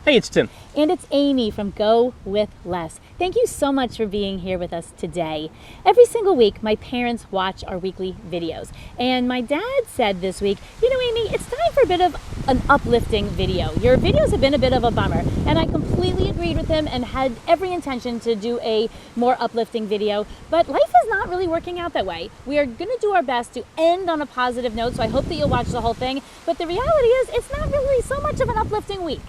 Hey, it's Tim. And it's Amy from GoWithLess. Thank you so much for being here with us today. Every single week, my parents watch our weekly videos. And my dad said this week, you know, Amy, it's time for a bit of an uplifting video. Your videos have been a bit of a bummer. And I completely agreed with him and had every intention to do a more uplifting video. But life is not really working out that way. We are going to do our best to end on a positive note, so I hope that you'll watch the whole thing. But the reality is, it's not really so much of an uplifting week.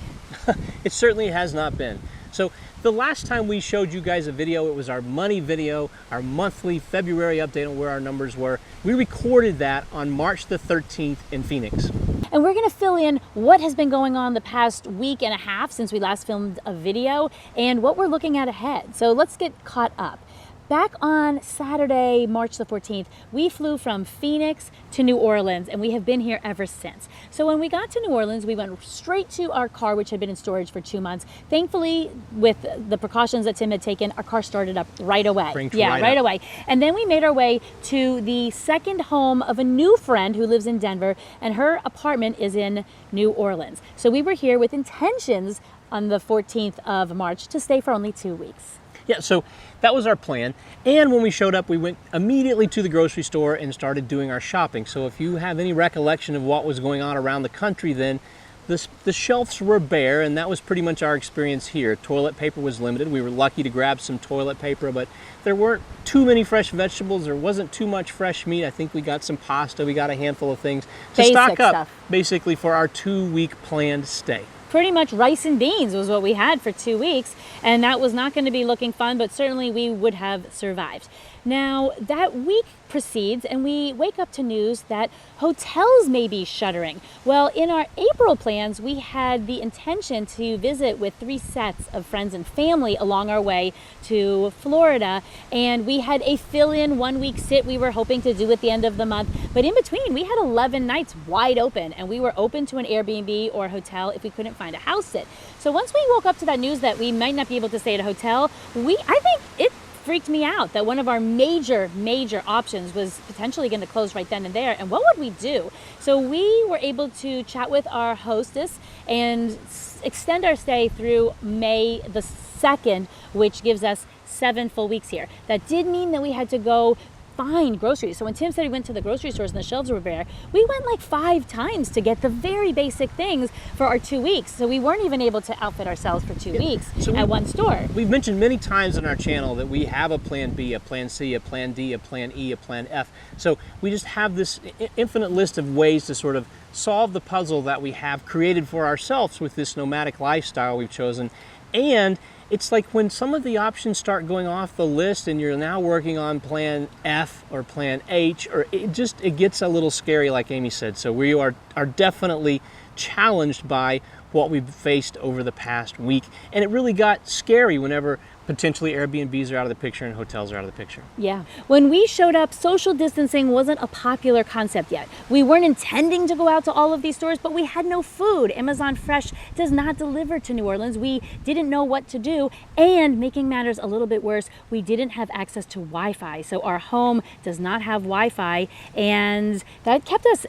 It certainly has not been. So the last time we showed you guys a video, it was our money video, our monthly February update on where our numbers were. We recorded that on March the 13th in Phoenix. And we're going to fill in what has been going on the past week and a half since we last filmed a video and what we're looking at ahead. So let's get caught up. Back on Saturday, March the 14th, we flew from Phoenix to New Orleans, and we have been here ever since. So when we got to New Orleans, we went straight to our car, which had been in storage for 2 months. Thankfully, with the precautions that Tim had taken, our car started up right away. Right away. And then we made our way to the second home of a new friend who lives in Denver, and her apartment is in New Orleans. So we were here with intentions on the 14th of March to stay for only 2 weeks. Yeah, so that was our plan. And when we showed up, we went immediately to the grocery store and started doing our shopping. So if you have any recollection of what was going on around the country then, the shelves were bare, and that was pretty much our experience here. Toilet paper was limited. We were lucky to grab some toilet paper, but there weren't too many fresh vegetables. There wasn't too much fresh meat. I think we got some pasta. We got a handful of things to stock up basically for our 2-week planned stay. Pretty much rice and beans was what we had for 2 weeks, and that was not going to be looking fun, but certainly we would have survived. Now, that week proceeds, and we wake up to news that hotels may be shuttering. Well, in our April plans, we had the intention to visit with 3 sets of friends and family along our way to Florida, and we had a fill-in 1-week sit we were hoping to do at the end of the month. But in between, we had 11 nights wide open, and we were open to an Airbnb or hotel if we couldn't find a house sit. So once we woke up to that news that we might not be able to stay at a hotel, I think it freaked me out that one of our major options was potentially going to close right then and there. And what would we do? So we were able to chat with our hostess and extend our stay through May the 2nd, which gives us 7 full weeks here. That did mean that we had to go find groceries. So when Tim said he went to the grocery stores and the shelves were bare, we went like 5 times to get the very basic things for our 2 weeks. So we weren't even able to outfit ourselves for 2 weeks at one store. We've mentioned many times on our channel that we have a plan B, a plan C, a plan D, a plan E, a plan F. So we just have this infinite list of ways to sort of solve the puzzle that we have created for ourselves with this nomadic lifestyle we've chosen. And it's like when some of the options start going off the list and you're now working on plan F or plan H, or it gets a little scary, like Amy said. So we are definitely challenged by what we've faced over the past week. And it really got scary whenever potentially Airbnbs are out of the picture and hotels are out of the picture. Yeah. When we showed up, social distancing wasn't a popular concept yet. We weren't intending to go out to all of these stores, but we had no food. Amazon Fresh does not deliver to New Orleans. We didn't know what to do. And making matters a little bit worse, we didn't have access to Wi-Fi. So our home does not have Wi-Fi, and that kept us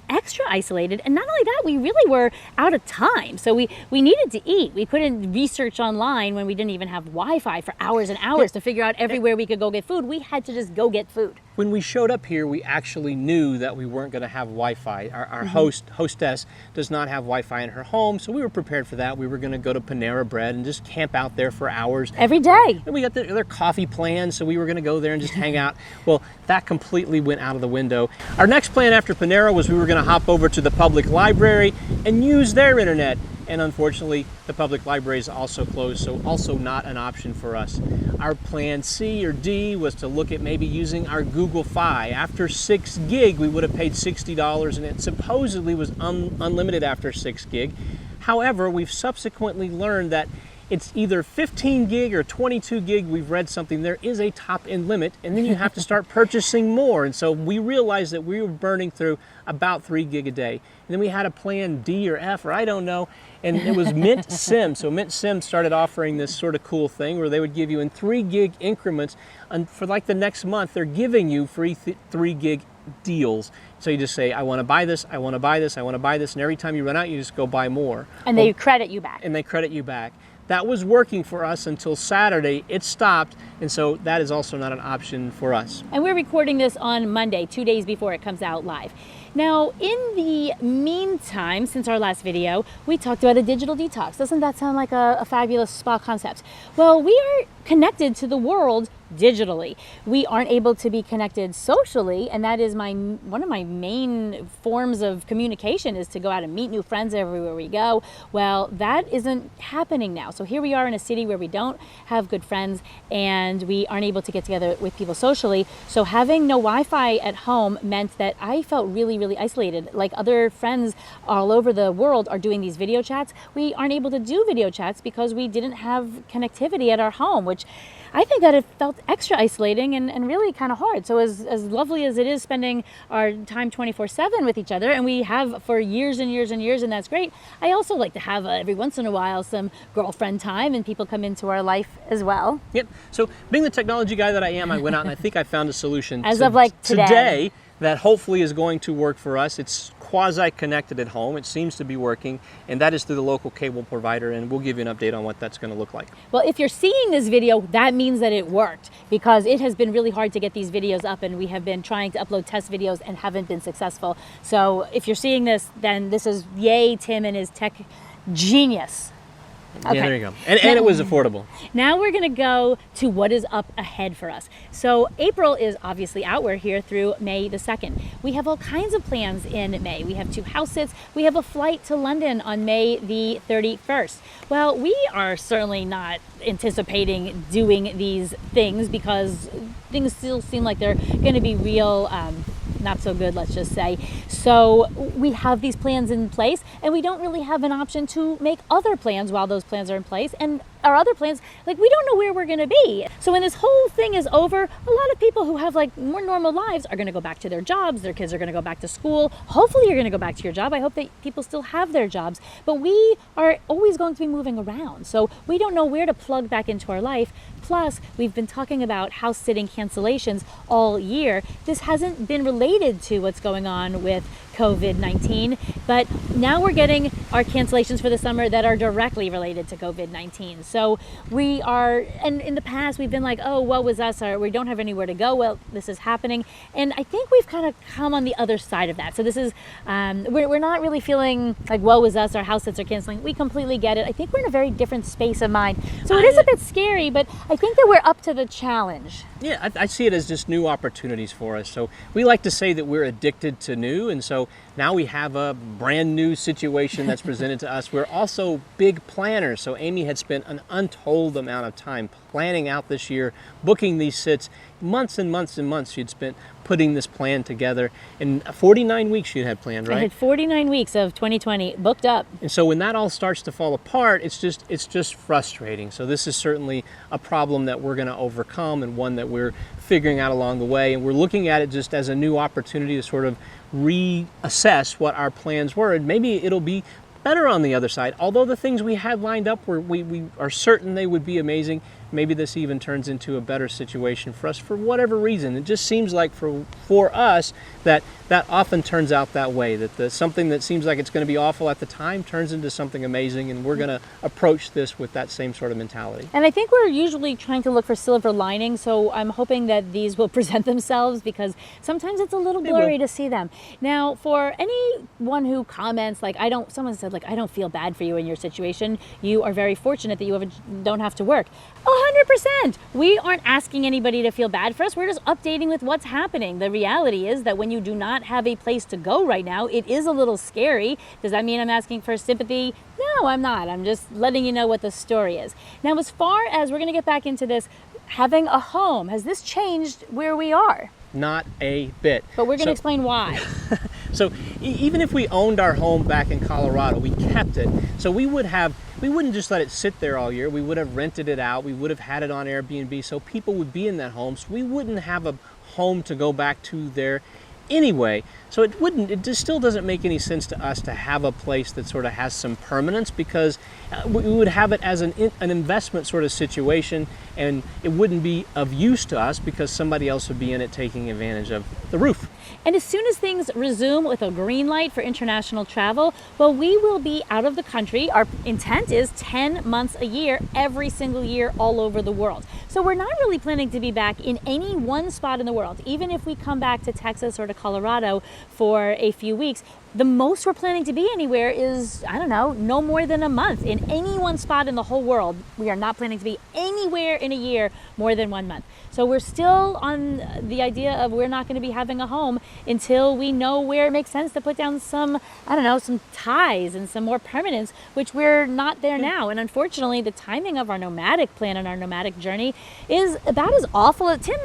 extra isolated. And not only that, we really were out of time. So we needed to eat. We couldn't research online when we didn't even have Wi-Fi for hours and hours to figure out everywhere we could go get food. We had to just go get food. When we showed up here, we actually knew that we weren't going to have Wi-Fi. Our hostess does not have Wi-Fi in her home, so we were prepared for that. We were going to go to Panera Bread and just camp out there for hours. Every day. And we got their coffee plan, so we were going to go there and just hang out. Well, that completely went out of the window. Our next plan after Panera was we were going to hop over to the public library and use their internet. And unfortunately, the public library is also closed, so also not an option for us. Our plan C or D was to look at maybe using our Google Fi. After 6 gig, we would have paid $60, and it supposedly was unlimited after 6 gig. However, we've subsequently learned that it's either 15 gig or 22 gig. We've read something. There is a top-end limit, and then you have to start purchasing more. And so we realized that we were burning through about 3 gig a day. And then we had a plan D or F, or I don't know, and it was Mint Sim. So Mint Sim started offering this sort of cool thing where they would give you in 3 gig increments, and for like the next month, they're giving you free 3 gig deals. So you just say, I want to buy this, I want to buy this, I want to buy this, and every time you run out, you just go buy more. And they credit you back. And they credit you back. That was working for us until Saturday. It stopped, and so that is also not an option for us. And we're recording this on Monday, 2 days before it comes out live. Now, in the meantime, since our last video, we talked about a digital detox. Doesn't that sound like a fabulous spa concept? Well, we are connected to the world digitally. We aren't able to be connected socially, and that is one of my main forms of communication, is to go out and meet new friends everywhere we go. Well, that isn't happening now. So here we are in a city where we don't have good friends and we aren't able to get together with people socially. So having no Wi-Fi at home meant that I felt really isolated. Like other friends all over the world are doing these video chats. We aren't able to do video chats because we didn't have connectivity at our home, which I think that it felt extra isolating and really kind of hard. So as lovely as it is spending our time 24/7 with each other, and we have for years and years and years, and that's great, I also like to have every once in a while some girlfriend time, and people come into our life as well. Yep. So being the technology guy that I am, I went out and I think I found a solution as of like today that hopefully is going to work for us. It's quasi-connected at home. It seems to be working, and that is through the local cable provider, and we'll give you an update on what that's going to look like. Well, if you're seeing this video, that means that it worked, because it has been really hard to get these videos up, and we have been trying to upload test videos and haven't been successful. So if you're seeing this, then this is yay Tim and his tech genius. Okay. Yeah, there you go. And it was affordable. Now we're going to go to what is up ahead for us. So April is obviously out. We're here through May the 2nd. We have all kinds of plans in May. We have 2 house sits. We have a flight to London on May the 31st. Well, we are certainly not anticipating doing these things because things still seem like they're going to be real not so good, let's just say. So we have these plans in place, and we don't really have an option to make other plans while those plans are in place. And our other plans, like, we don't know where we're going to be. So when this whole thing is over, a lot of people who have like more normal lives are going to go back to their jobs. Their kids are going to go back to school. Hopefully you're going to go back to your job. I hope that people still have their jobs, but we are always going to be moving around. So we don't know where to plug back into our life. Plus, we've been talking about house sitting cancellations all year. This hasn't been related to what's going on with COVID-19, but now we're getting our cancellations for the summer that are directly related to COVID-19. So we are, and in the past we've been like, oh, woe was us, or we don't have anywhere to go. Well, this is happening. And I think we've kind of come on the other side of that. So this is, we're not really feeling like woe was us, our house sits are canceling. We completely get it. I think we're in a very different space of mind. So it is a bit scary, but I think that we're up to the challenge. Yeah, I see it as just new opportunities for us. So we like to say that we're addicted to new, and so now we have a brand new situation that's presented to us. We're also big planners. So Amy had spent an untold amount of time planning out this year, booking these sits. Months and months and months she'd spent putting this plan together. And 49 weeks she had planned, right? I had 49 weeks of 2020 booked up. And so when that all starts to fall apart, it's just frustrating. So this is certainly a problem that we're going to overcome, and one that we're figuring out along the way. And we're looking at it just as a new opportunity to sort of reassess what our plans were, and maybe it'll be better on the other side. Although the things we had lined up, we are certain they would be amazing, maybe this even turns into a better situation for us for whatever reason. It just seems like for us that often turns out that way, that something that seems like it's going to be awful at the time turns into something amazing, and we're going to approach this with that same sort of mentality. And I think we're usually trying to look for silver linings, so I'm hoping that these will present themselves, because sometimes it's a little blurry to see them. Now, for anyone who comments, like, someone said, like, I don't feel bad for you in your situation. You are very fortunate that you don't have to work. 100%. We aren't asking anybody to feel bad for us. We're just updating with what's happening. The reality is that when you do not have a place to go right now, it is a little scary. Does that mean I'm asking for sympathy? No, I'm not. I'm just letting you know what the story is. Now, as far as we're going to get back into this, having a home, has this changed where we are? Not a bit. But we're going to explain why. So even if we owned our home back in Colorado, we kept it. So we wouldn't just let it sit there all year. We would have rented it out. We would have had it on Airbnb, so people would be in that home. So we wouldn't have a home to go back to there anyway. So it just still doesn't make any sense to us to have a place that sort of has some permanence, because we would have it as an investment sort of situation, and it wouldn't be of use to us because somebody else would be in it taking advantage of the roof. And as soon as things resume with a green light for international travel, well, we will be out of the country. Our intent is 10 months a year, every single year, all over the world. So we're not really planning to be back in any one spot in the world. Even if we come back to Texas or to Colorado for a few weeks, the most we're planning to be anywhere is, I don't know, no more than a month in any one spot in the whole world. We are not planning to be anywhere in a year more than 1 month. So we're still on the idea of we're not going to be having a home until we know where it makes sense to put down some, I don't know, some ties and some more permanence, which we're not there now. And unfortunately, the timing of our nomadic plan and our nomadic journey is about as awful as Tim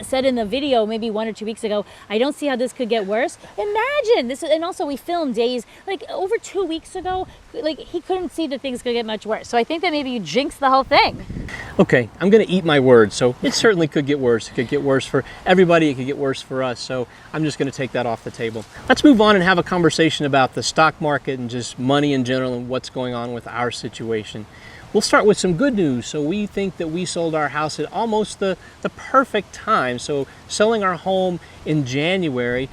said in the video maybe 1 or 2 weeks ago. I don't see how this could get worse. Imagine this. And also we filmed days like over 2 weeks ago. Like he couldn't see that things could get much worse. So I think that maybe you jinxed the whole thing. Okay, I'm going to eat my words. So it certainly could get worse. It could get worse for everybody. It could get worse for us. So I'm just going to take that off the table. Let's move on and have a conversation about the stock market and just money in general and what's going on with our situation. We'll start with some good news. So we think that we sold our house at almost the perfect time. So selling our home in January,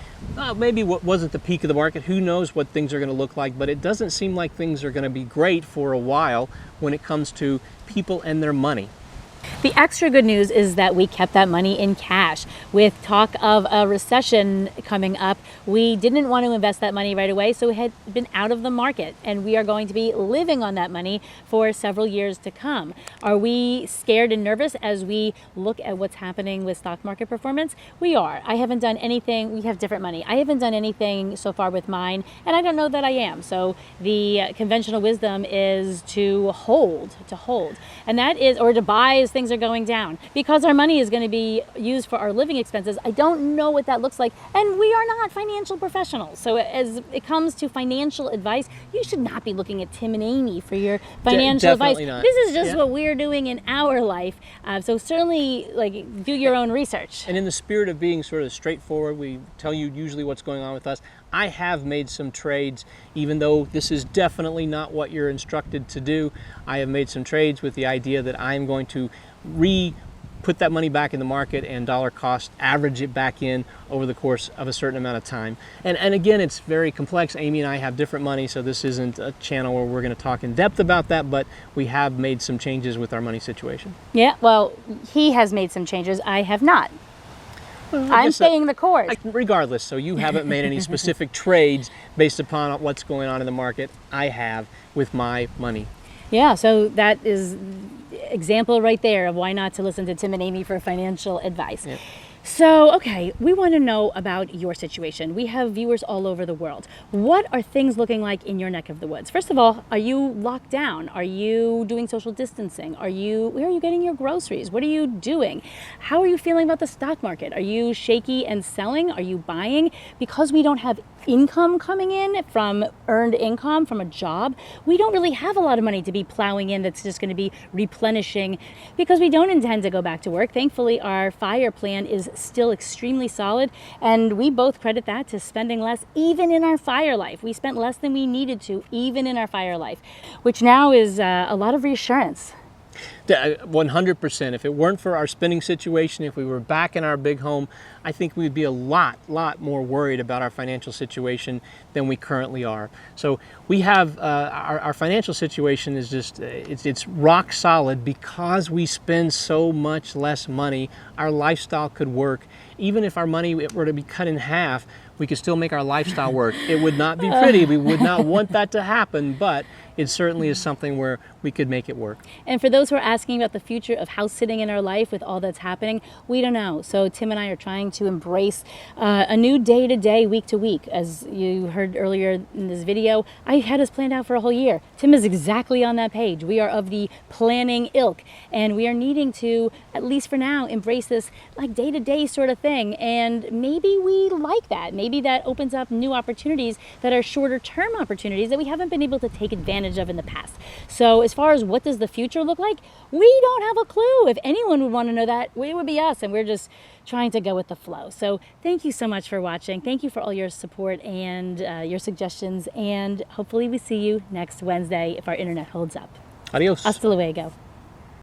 maybe what wasn't the peak of the market. Who knows what things are going to look like, but it doesn't seem like things are going to be great for a while when it comes to people and their money. The extra good news is that we kept that money in cash. With talk of a recession coming up, we didn't want to invest that money right away, so we had been out of the market, and we are going to be living on that money for several years to come. Are we scared and nervous as we look at what's happening with stock market performance? We are. I haven't done anything. We have different money. I haven't done anything so far with mine, and I don't know that I am. So the conventional wisdom is to hold, and that is, or to buy as things are going down, because our money is going to be used for our living expenses. I don't know what that looks like, and we are not financial professionals. So as it comes to financial advice, you should not be looking at Tim and Amy for your financial advice. Not. This is just what we're doing in our life. So certainly, like, do your own research. And in the spirit of being sort of straightforward, we tell you usually what's going on with us. I have made some trades, even though this is definitely not what you're instructed to do. I have made some trades with the idea that I'm going to put that money back in the market and dollar cost average it back in over the course of a certain amount of time. And again, it's very complex. Amy and I have different money, so this isn't a channel where we're going to talk in depth about that, but we have made some changes with our money situation. Yeah, well, he has made some changes. I have not. Well, I'm staying the course. Regardless, so you haven't made any specific trades based upon what's going on in the market. I have with my money. Yeah, so that is example right there of why not to listen to Tim and Amy for financial advice. Yep. So, okay, we want to know about your situation. We have viewers all over the world. What are things looking like in your neck of the woods? First of all, are you locked down? Are you doing social distancing? Where are you getting your groceries? What are you doing? How are you feeling about the stock market? Are you shaky and selling? Are you buying? Because we don't have income coming in from earned income from a job, we don't really have a lot of money to be plowing in that's just going to be replenishing, because we don't intend to go back to work. Thankfully, our FIRE plan is still extremely solid, and we both credit that to spending less even in our FIRE life. We spent less than we needed to even in our FIRE life, which now is a lot of reassurance. 100%. If it weren't for our spending situation, if we were back in our big home, I think we'd be a lot more worried about our financial situation than we currently are. So we have our financial situation is just it's rock solid because we spend so much less money. Our lifestyle could work. Even if our money were to be cut in half, we could still make our lifestyle work. It would not be pretty. We would not want that to happen, but it certainly is something where we could make it work. And for those who are asking about the future of house sitting in our life with all that's happening, we don't know. So Tim and I are trying to embrace a new day-to-day, week-to-week. As you heard earlier in this video, I had us planned out for a whole year. Tim is exactly on that page. We are of the planning ilk, and we are needing to, at least for now, embrace this like day-to-day sort of thing. And maybe we like that. Maybe that opens up new opportunities that are shorter-term opportunities that we haven't been able to take advantage of in the past. So as far as what does the future look like, we don't have a clue. If anyone would want to know that, it would be us, and we're just trying to go with the flow. So thank you so much for watching. Thank you for all your support and your suggestions, and hopefully we see you next Wednesday if our internet holds up. Adios. Hasta luego.